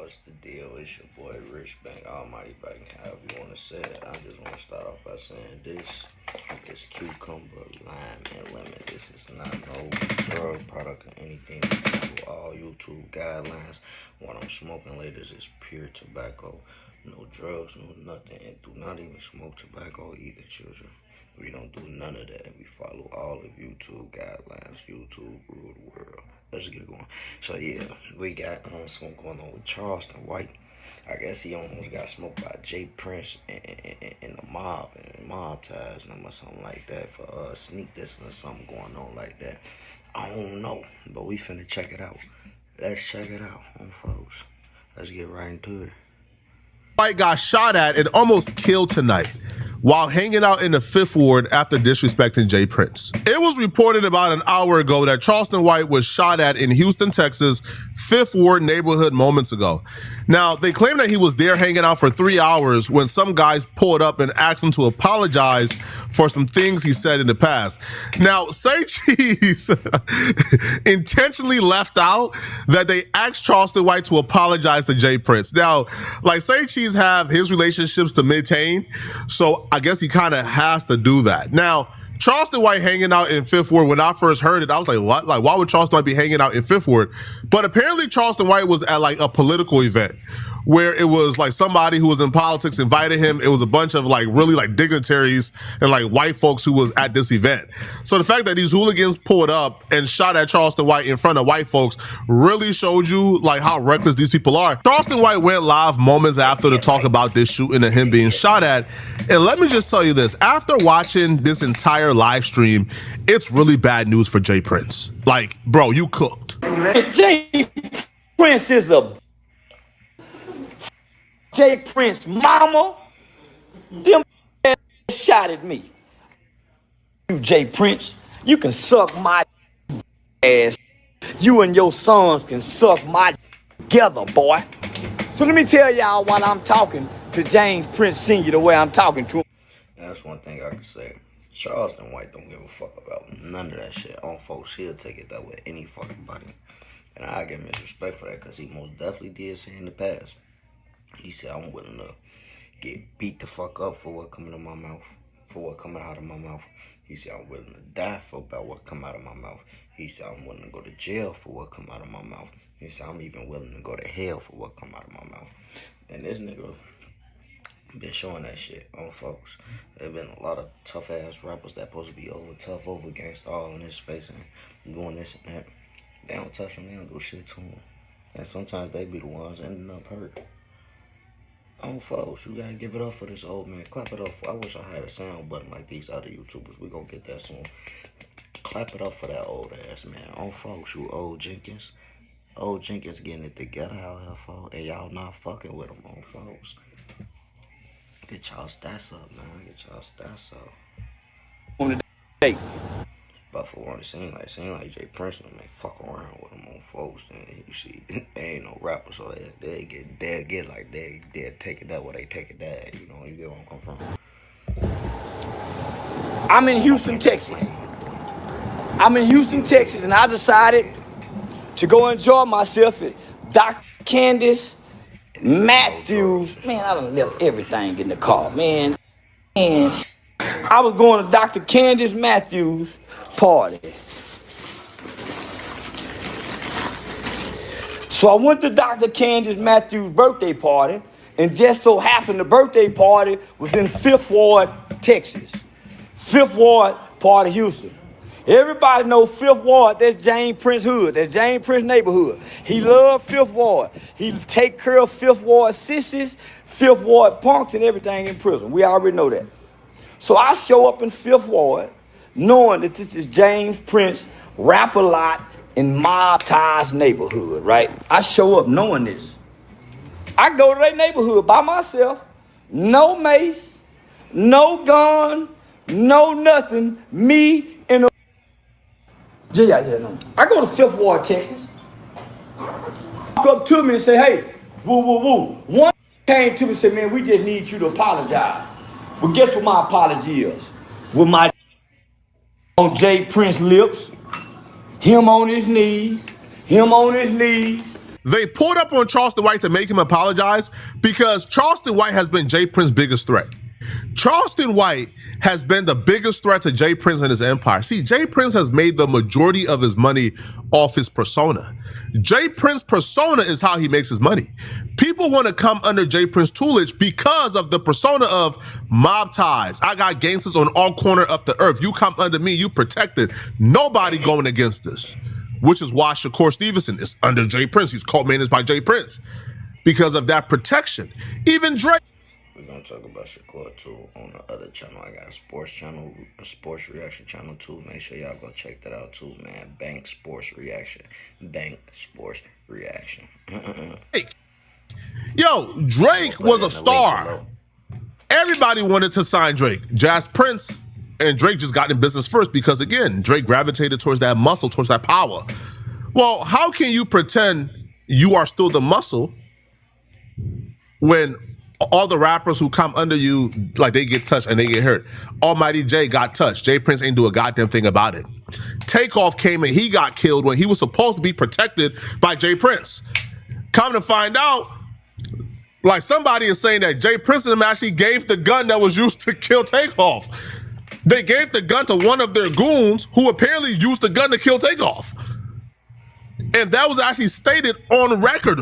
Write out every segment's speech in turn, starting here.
What's the deal? It's your boy Rich Bank, Almighty Bank, however you want to say it. I just want to start off by saying this cucumber, lime, and lemon. This is not no drug product or anything. For all YouTube guidelines, what I'm smoking later is pure tobacco. No drugs, no nothing, and do not even smoke tobacco either, children. We don't do none of that. We follow all of YouTube guidelines. YouTube rule the world. Let's get it going. So yeah, we got something going on with Charleston White. I guess he almost got smoked by J Prince and the mob and mob ties and or something like that for sneak this or something going on like that. I don't know, but we finna check it out. Let's check it out, folks. Let's get right into it. White got shot at and almost killed tonight while hanging out in the Fifth Ward after disrespecting J Prince. It was reported about an hour ago that Charleston White was shot at in Houston, Texas, Fifth Ward neighborhood moments ago. Now, they claim that he was there hanging out for 3 hours when some guys pulled up and asked him to apologize for some things he said in the past. Now, Say Cheese intentionally left out that they asked Charleston White to apologize to J Prince. Now, like Say Cheese have his relationships to maintain, so I guess he kind of has to do that. Now, Charleston White hanging out in Fifth Ward, when I first heard it, I was like, what? Like, why would Charleston White be hanging out in Fifth Ward? But apparently Charleston White was at like a political event where it was like somebody who was in politics invited him. It was a bunch of like really like dignitaries and like white folks who was at this event. So the fact that these hooligans pulled up and shot at Charleston White in front of white folks really showed you like how reckless these people are. Charleston White went live moments after to talk about this shooting and him being shot at. And let me just tell you this, after watching this entire live stream, it's really bad news for J Prince. Like, bro, you cooked. J Prince is a J Prince mama. Them shot at me. You J Prince, you can suck my ass. You and your sons can suck my together, boy. So let me tell y'all while I'm talking to James Prince Sr. the way I'm talking to him. That's one thing I can say. Charleston White don't give a fuck about none of that shit. On folks, he'll take it that way any fucking body. And I give him his respect for that because he most definitely did say in the past. He said, I'm willing to get beat the fuck up for what coming out of my mouth. For what coming out of my mouth. He said, I'm willing to die for about what come out of my mouth. He said, I'm willing to go to jail for what come out of my mouth. He said, I'm even willing to go to hell for what come out of my mouth. And this nigga been showing that shit on folks. There been a lot of tough ass rappers that supposed to be tough over against all in his face and doing this and that. They don't touch him, they don't do shit to him. And sometimes they be the ones ending up hurt. On folks, you gotta give it up for this old man. Clap it up for, I wish I had a sound button like these other YouTubers. We gonna get that soon. Clap it up for that old ass man. On folks, you old Jenkins. Old Jenkins getting it together out here, folks. And y'all not fucking with him, on folks. Get y'all stats up, man. Get y'all stats up. On the day. But for one, it seemed like J Prince don't fuck around with him on folks. And you see, they ain't no rapper, so they'll get like they'll take it that way they take it that. You know, you get where I'm coming from. I'm in Houston, Texas. And I decided to go enjoy myself at Dr. Candace Matthews. Man, I done left everything in the car, man. And I was going to Dr. Candace Matthews' party. So I went to Dr. Candace Matthews' birthday party, and just so happened the birthday party was in Fifth Ward, Texas. Fifth Ward, part of Houston. Everybody know Fifth Ward, that's James Prince hood, that's James Prince neighborhood. He loved Fifth Ward. He take care of Fifth Ward sissies, Fifth Ward punks, and everything in prison. We already know that. So I show up in Fifth Ward knowing that this is James Prince Rap-A-Lot in Mob Ties neighborhood, right? I show up knowing this. I go to that neighborhood by myself, no mace, no gun, no nothing, me and a... I go to Fifth Ward, Texas. Walk up to me and say, hey, woo, woo, woo. One came to me and said, man, we just need you to apologize. Well, guess what my apology is? With my on J Prince lips, him on his knees, They pulled up on Charleston White to make him apologize because Charleston White has been J. Prince's biggest threat. Charleston White has been the biggest threat to J. Prince and his empire. See, J. Prince has made the majority of his money off his persona. J. Prince persona is how he makes his money. People want to come under J. Prince tutelage because of the persona of mob ties. I got gangsters on all corners of the earth. You come under me, you protected. Nobody going against this, which is why Shakur Stevenson is under J. Prince. He's co-managed by J. Prince because of that protection. Even Drake. We're going to talk about Shakur too on the other channel. I got a sports channel, a sports reaction channel too. Make sure y'all go check that out too, man. Bank Sports Reaction. Bank Sports Reaction. Yo, Drake was a star. Everybody wanted to sign Drake. Jazz Prince and Drake just got in business first because, again, Drake gravitated towards that muscle, towards that power. Well, how can you pretend you are still the muscle when all the rappers who come under you, like, they get touched and they get hurt? Almighty J got touched. J. Prince ain't do a goddamn thing about it. Takeoff came and he got killed when he was supposed to be protected by J. Prince. Come to find out, like, somebody is saying that J. Prince and them actually gave the gun that was used to kill Takeoff. They gave the gun to one of their goons who apparently used the gun to kill Takeoff. And that was actually stated on record.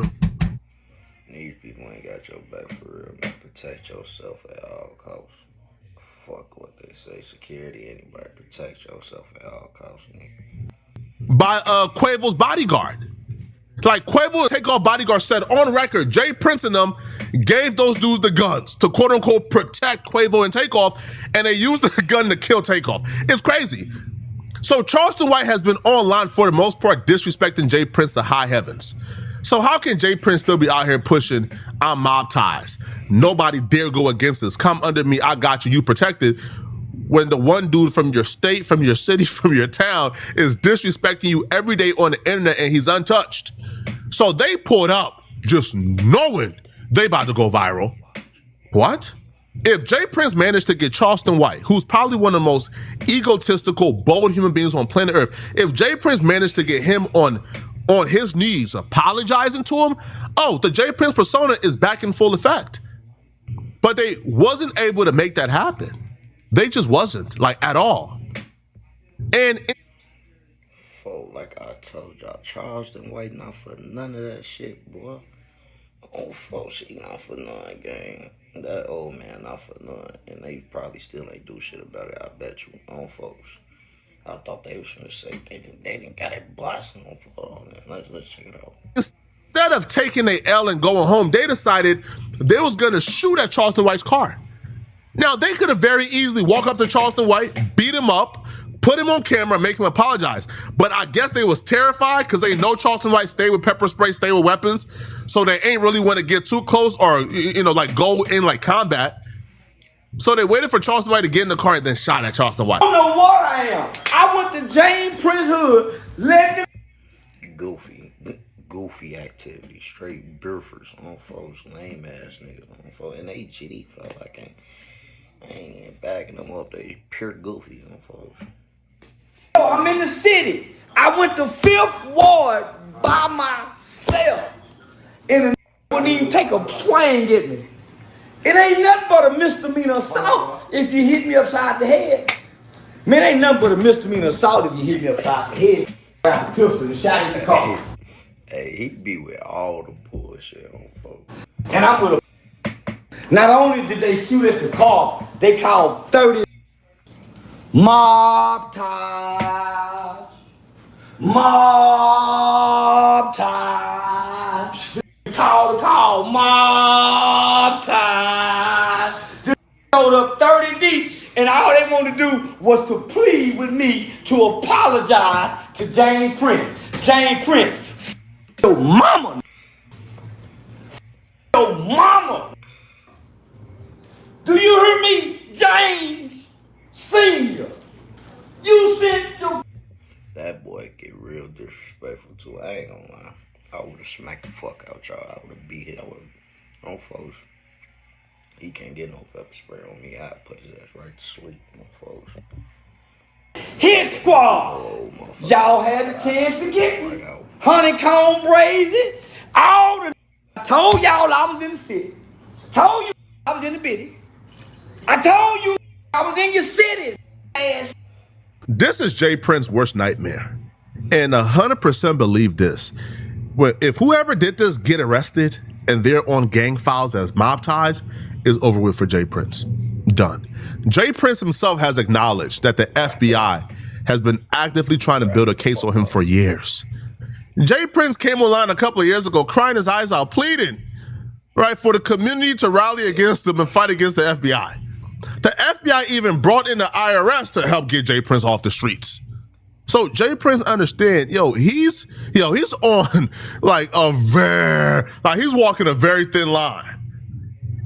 These people ain't got your back for real, man. Protect yourself at all costs. Fuck what they say. Security, anybody. Protect yourself at all costs, nigga. By Quavo's bodyguard. Like, Quavo and Takeoff bodyguard said on record, J. Prince and them gave those dudes the guns to quote unquote protect Quavo and Takeoff, and they used the gun to kill Takeoff. It's crazy. So Charleston White has been online for the most part disrespecting J. Prince to high heavens. So how can J. Prince still be out here pushing, I'm mob ties? Nobody dare go against this. Come under me, I got you, you protected. When the one dude from your state, from your city, from your town is disrespecting you every day on the internet and he's untouched. So they pulled up just knowing they about to go viral. What? If J. Prince managed to get Charleston White, who's probably one of the most egotistical, bold human beings on planet Earth, if J. Prince managed to get him on his knees, apologizing to him, oh, the J. Prince persona is back in full effect. But they wasn't able to make that happen. They just wasn't, like, at all. And like I told y'all, Charleston White not for none of that shit, boy. Oh, folks, he not for none, gang. That old man not for none. And they probably still ain't do shit about it, I bet you. On folks. I thought they was gonna say they didn't got it busting on folks. Let's check it out. Instead of taking a L and going home, they decided they was gonna shoot at Charleston White's car. Now, they could have very easily walked up to Charleston White, beat him up, put him on camera, make him apologize. But I guess they was terrified because they know Charleston White stay with pepper spray, stay with weapons. So they ain't really want to get too close or, like, go in like combat. So they waited for Charleston White to get in the car and then shot at Charleston White. I don't know what I am. I went to James Prince Hood, let them... Goofy activity, straight birfers on folks, lame ass niggas on folks, and they GD felt like I ain't even backing them up. They pure goofies on folks. I'm in the city. I went to 5th Ward by myself, and a wouldn't even take a plane get me. It ain't nothing but a misdemeanor assault if you hit me upside the head. Man, ain't nothing but a misdemeanor assault if you hit me upside the head. Grab a pistol and shot at the car. Hey, he be with all the bullshit on folks. And I'm with a... Not only did they shoot at the car, they called 30 mob ties. Mob ties. They called the call mob ties. They showed up 30 deep, and all they wanted to do was to plead with me to apologize to James Prince. James Prince. Your mama. Your mama. Do you hear me, James Senior? You sent your... That boy get real disrespectful too. I ain't gonna lie. I would have smacked the fuck out y'all. I would have beat it. I would have... On folks. He can't get no pepper spray on me. I put his ass right to sleep. On folks. Hit squad. Y'all had a chance to get me. Honeycomb Brazy. All the I told y'all I was in the city. Told you I was in the bitty. I told you I was in your city. Ass. This is Jay Prince's worst nightmare. And 100% believe this. If whoever did this get arrested and they're on gang files as mob ties, is over with for Jay Prince. Done. Jay Prince himself has acknowledged that the FBI has been actively trying to build a case on him for years. Jay Prince came online a couple of years ago crying his eyes out, pleading, right, for the community to rally against him and fight against the FBI. The FBI even brought in the IRS to help get Jay Prince off the streets. So Jay Prince understand, he's on he's walking a very thin line.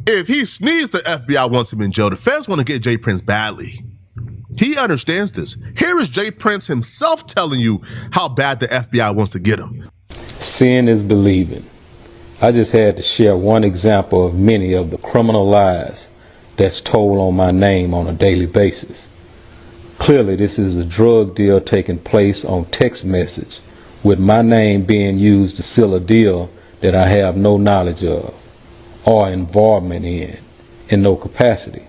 If he sneezes, the FBI wants him in jail. The feds want to get Jay Prince badly. He understands this. Here is Jay Prince himself telling you how bad the FBI wants to get him. Seeing is believing. I just had to share one example of many of the criminal lies that's told on my name on a daily basis. Clearly, this is a drug deal taking place on text message, with my name being used to seal a deal that I have no knowledge of or involvement in no capacity.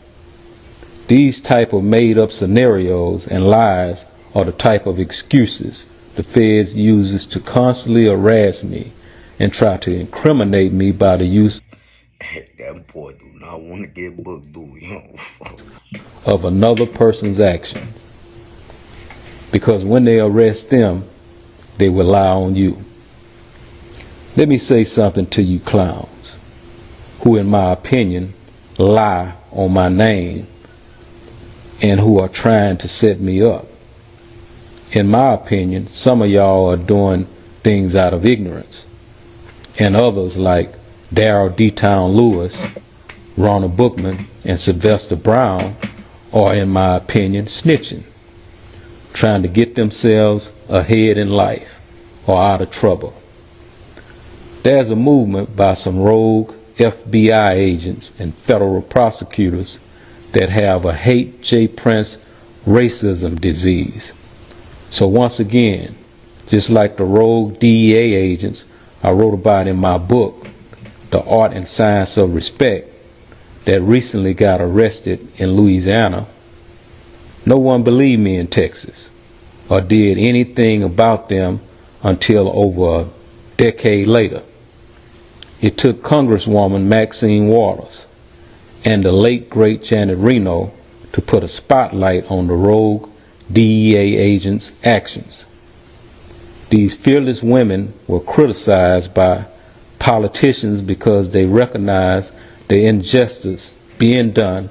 These type of made-up scenarios and lies are the type of excuses the feds uses to constantly harass me and try to incriminate me by the use That boy do not want to get booked, do he? of another person's actions. Because when they arrest them, they will lie on you. Let me say something to you clowns, who in my opinion lie on my name and who are trying to set me up. In my opinion, some of y'all are doing things out of ignorance, and others like Darrell D-Town Lewis, Ronald Bookman, and Sylvester Brown are, in my opinion, snitching, trying to get themselves ahead in life or out of trouble. There's a movement by some rogue FBI agents and federal prosecutors that have a hate Jay Prince racism disease. So once again, just like the rogue DEA agents I wrote about in my book, The Art and Science of Respect, that recently got arrested in Louisiana, no one believed me in Texas or did anything about them until over a decade later. It took Congresswoman Maxine Waters and the late great Janet Reno to put a spotlight on the rogue DEA agents' actions. These fearless women were criticized by politicians because they recognized the injustice being done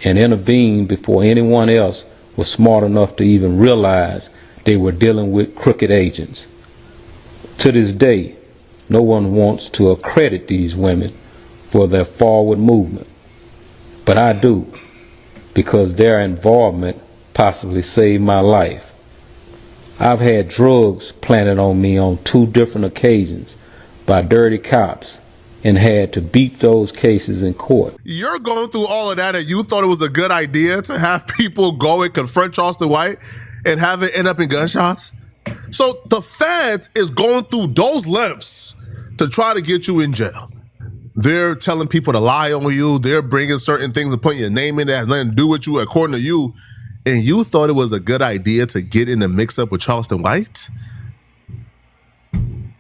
and intervened before anyone else was smart enough to even realize they were dealing with crooked agents. To this day, no one wants to accredit these women for their forward movement, but I do, because their involvement possibly saved my life. I've had drugs planted on me on 2 different occasions by dirty cops and had to beat those cases in court. You're going through all of that and you thought it was a good idea to have people go and confront Charleston White and have it end up in gunshots? So the feds is going through those lengths to try to get you in jail. They're telling people to lie on you. They're bringing certain things and putting your name in that has nothing to do with you according to you. And you thought it was a good idea to get in the mix-up with Charleston White?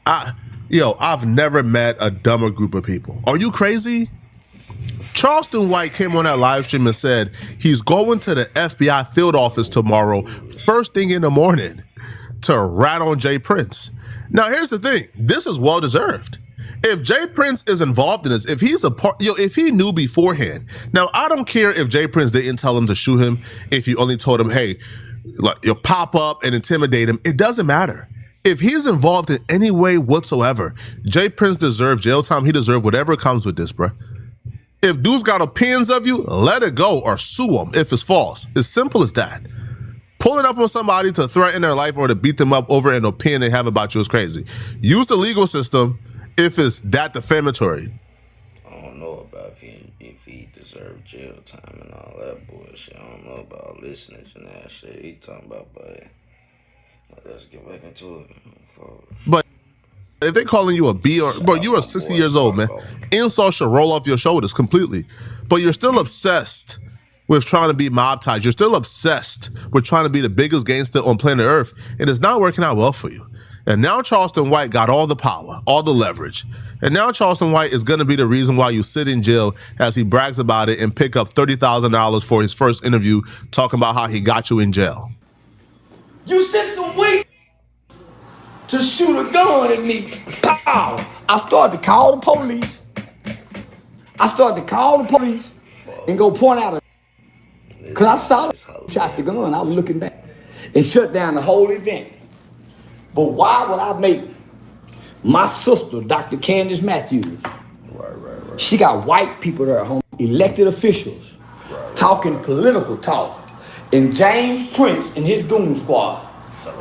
I've never met a dumber group of people. Are you crazy? Charleston White came on that live stream and said he's going to the FBI field office tomorrow, first thing in the morning, to rat on Jay Prince. Now, here's the thing. This is well-deserved. If Jay Prince is involved in this, if he's a part, if he knew beforehand. Now, I don't care if Jay Prince didn't tell him to shoot him, if you only told him, hey, you'll pop up and intimidate him. It doesn't matter. If he's involved in any way whatsoever, Jay Prince deserves jail time. He deserves whatever comes with this, bro. If dudes got opinions of you, let it go or sue him if it's false. It's simple as that. Pulling up on somebody to threaten their life or to beat them up over an opinion they have about you is crazy. Use the legal system if it's that defamatory. I don't know about if he deserved jail time and all that bullshit. I don't know about listening and that shit he talking about, but let's get back into it. But If they calling you a B or bro, you are 60 years old, man. Insults should roll off your shoulders completely. But you're still obsessed with trying to be mob ties. You're still obsessed with trying to be the biggest gangster on planet Earth. And it's not working out well for you. And now Charleston White got all the power, all the leverage. And now Charleston White is going to be the reason why you sit in jail as he brags about it and pick up $30,000 for his first interview talking about how he got you in jail. You sent some weak to shoot a gun at me. Pow! I started to call the police. And go point out because I saw them shot the gun. I was looking back and shut down the whole event. But why would I make my sister, Dr. Candace Matthews, she got white people there at home, elected officials, talking political talk, and James Prince and his goon squad,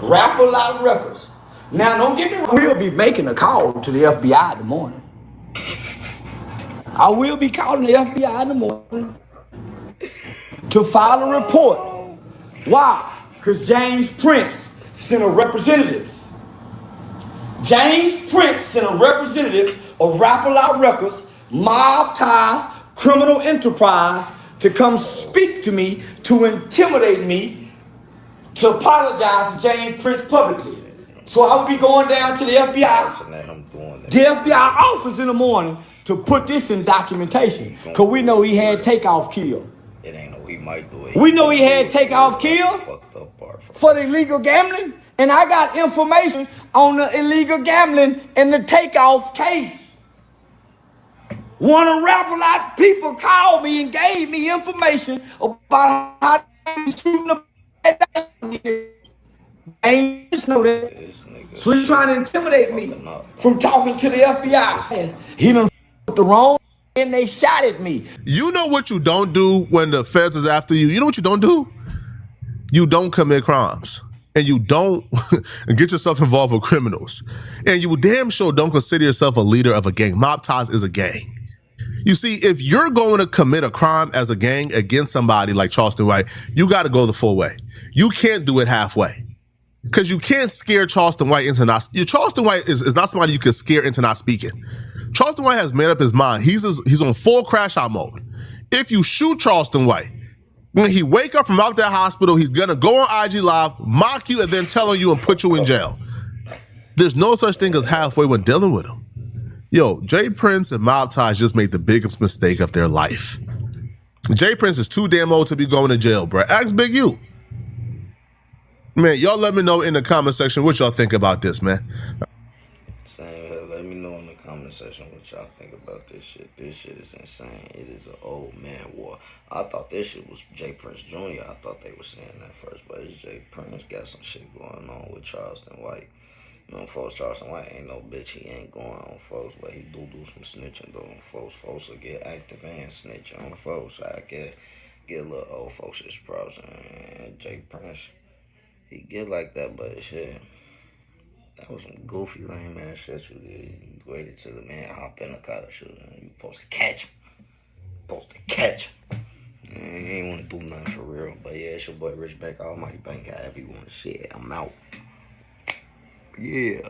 Rapper Loud Records. Now, don't get me wrong, we'll be making a call to the FBI in the morning. I will be calling the FBI in the morning to file a report. Why? Because James Prince sent a representative. James Prince sent a representative of Rapper Loud Records, mob ties, criminal enterprise, to come speak to me, to intimidate me, to apologize to James Prince publicly. So I will be going down to the FBI office in the morning to put this in documentation. Because we know he had takeoff kill. It ain't no he might do it. We know he had takeoff kill for the illegal gambling. And I got information on the illegal gambling and the takeoff case. One of the Rapper Loud people called me and gave me information about how they shooting the ain't just know that. So he's trying to intimidate me from talking to the FBI. He done the wrong and they shot at me. You know what you don't do when the feds is after you? You know what you don't do? You don't commit crimes. And you don't get yourself involved with criminals. And you damn sure don't consider yourself a leader of a gang. Mob ties is a gang. You see, if you're going to commit a crime as a gang against somebody like Charleston White, you got to go the full way. You can't do it halfway. Because you can't scare Charleston White into not speaking. Charleston White is not somebody you can scare into not speaking. Charleston White has made up his mind. He's on full crash out mode. If you shoot Charleston White, when he wake up from out that hospital, he's going to go on IG Live, mock you, and then tell on you and put you in jail. There's no such thing as halfway when dealing with him. Yo, Jay Prince and mob ties just made the biggest mistake of their life. Jay Prince is too damn old to be going to jail, bro. Ask Big U. Man, y'all let me know in the comment section what y'all think about this, man. Same here. Let me know in the comment section what y'all think about this shit. This shit is insane. It is an old man war. I thought this shit was Jay Prince Jr. I thought they were saying that first, but it's Jay Prince got some shit going on with Charleston White. You know, folks, Charleston White ain't no bitch. He ain't going on folks, but he do some snitching though on folks. Folks will get active and snitch on the folks. So I get a little old folks his props. And Jay Prince, he get like that, but shit, that was some goofy lame ass shit you did. You waited till the man hop in the car to shoot him. You supposed to catch him. You ain't want to do nothing for real. But yeah, it's your boy Rich Back, Almighty Bank guy. If you want to see it, I'm out. Yeah.